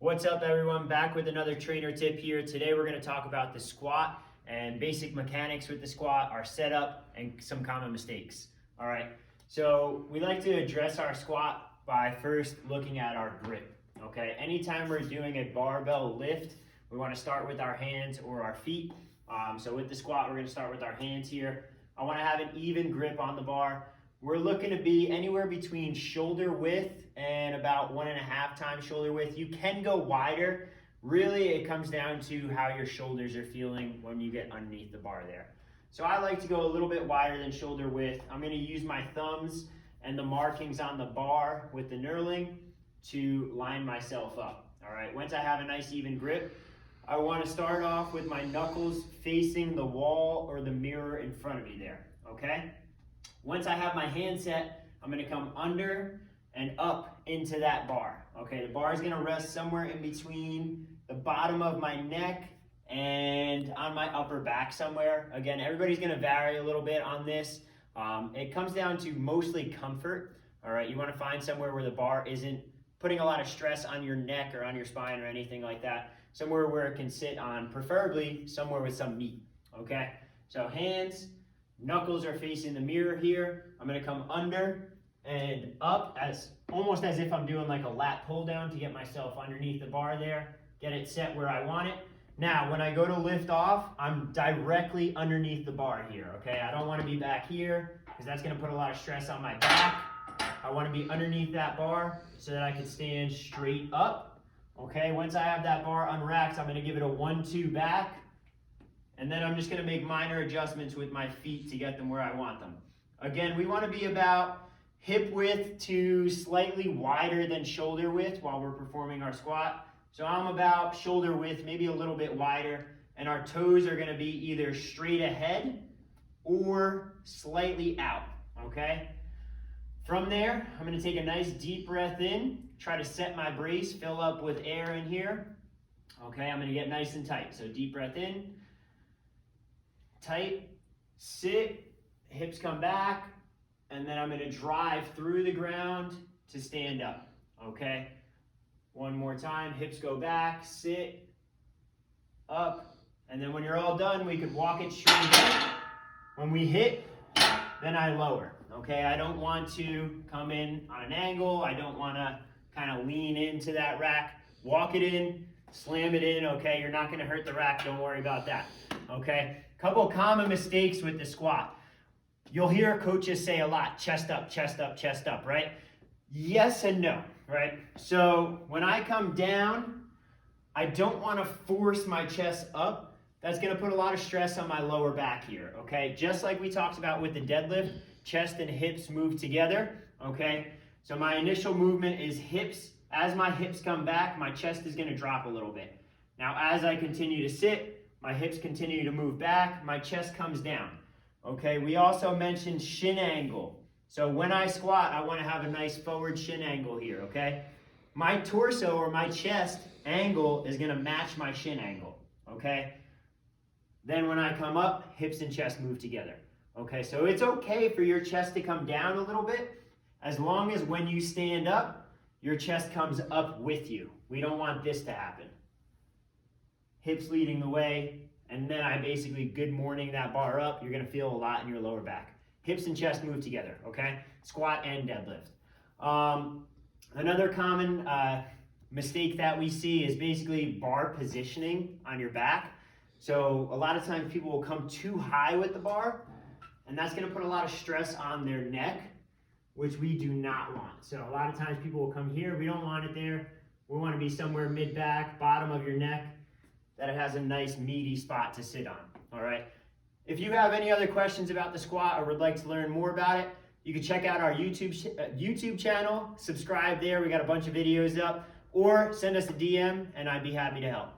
What's up, everyone? Back with another trainer tip here. Today we're going to talk about the squat and basic mechanics with the squat, our setup, and some common mistakes. All right, so we like to address our squat by first looking at our grip. Okay, anytime we're doing a barbell lift, we want to start with our hands or our feet. So with the squat, we're going to start with our hands here. I want to have an even grip on the bar. We're looking to be anywhere between shoulder width and about 1.5 times shoulder width. You can go wider. Really, it comes down to how your shoulders are feeling when you get underneath the bar there. So I like to go a little bit wider than shoulder width. I'm going to use my thumbs and the markings on the bar with the knurling to line myself up. All right, once I have a nice even grip, I want to start off with my knuckles facing the wall or the mirror in front of me there, okay? Once I have my hand set, I'm going to come under and up into that bar. Okay, the bar is going to rest somewhere in between the bottom of my neck and on my upper back somewhere. Again, everybody's going to vary a little bit on this. It comes down to mostly comfort. All right, you want to find somewhere where the bar isn't putting a lot of stress on your neck or on your spine or anything like that. Somewhere where it can sit on, preferably somewhere with some meat. Okay, so hands. Knuckles are facing the mirror here. I'm going to come under and up almost as if I'm doing like a lat pull down to get myself underneath the bar there, get it set where I want it. Now, when I go to lift off, I'm directly underneath the bar here, okay? I don't want to be back here because that's going to put a lot of stress on my back. I want to be underneath that bar so that I can stand straight up, okay? Once I have that bar unracked, I'm going to give it a 1-2 back. And then I'm just going to make minor adjustments with my feet to get them where I want them. Again, we want to be about hip width to slightly wider than shoulder width while we're performing our squat. So I'm about shoulder width, maybe a little bit wider, and our toes are going to be either straight ahead or slightly out, okay? From there, I'm going to take a nice deep breath in, try to set my brace, fill up with air in here. Okay, I'm going to get nice and tight. So deep breath in. Tight, sit, hips come back, and then I'm going to drive through the ground to stand up, okay? One more time, hips go back, sit, up, and then when you're all done, we could walk it straight in. When we hit, then I lower, okay? I don't want to come in on an angle. I don't want to kind of lean into that rack. Walk it in, slam it in, okay? You're not going to hurt the rack. Don't worry about that, okay? Couple common mistakes with the squat. You'll hear coaches say a lot, chest up, chest up, chest up, right? Yes and no, right? So when I come down, I don't want to force my chest up. That's going to put a lot of stress on my lower back here, okay? Just like we talked about with the deadlift, chest and hips move together, okay? So my initial movement is hips. As my hips come back, my chest is going to drop a little bit. Now, as I continue to sit, my hips continue to move back, my chest comes down. Okay, we also mentioned shin angle. So when I squat, I want to have a nice forward shin angle here, okay? My torso or my chest angle is going to match my shin angle, okay? Then when I come up, hips and chest move together. Okay, so it's okay for your chest to come down a little bit as long as when you stand up, your chest comes up with you. We don't want this to happen. Hips leading the way, and then I basically good morning that bar up. You're going to feel a lot in your lower back. Hips and chest move together, okay? Squat and deadlift. Another common mistake that we see is basically bar positioning on your back. So a lot of times people will come too high with the bar, and that's going to put a lot of stress on their neck, which we do not want. So a lot of times people will come here. We don't want it there. We want to be somewhere mid-back, bottom of your neck, that it has a nice meaty spot to sit on, all right? If you have any other questions about the squat or would like to learn more about it, you can check out our YouTube channel, subscribe there, we got a bunch of videos up, or send us a DM and I'd be happy to help.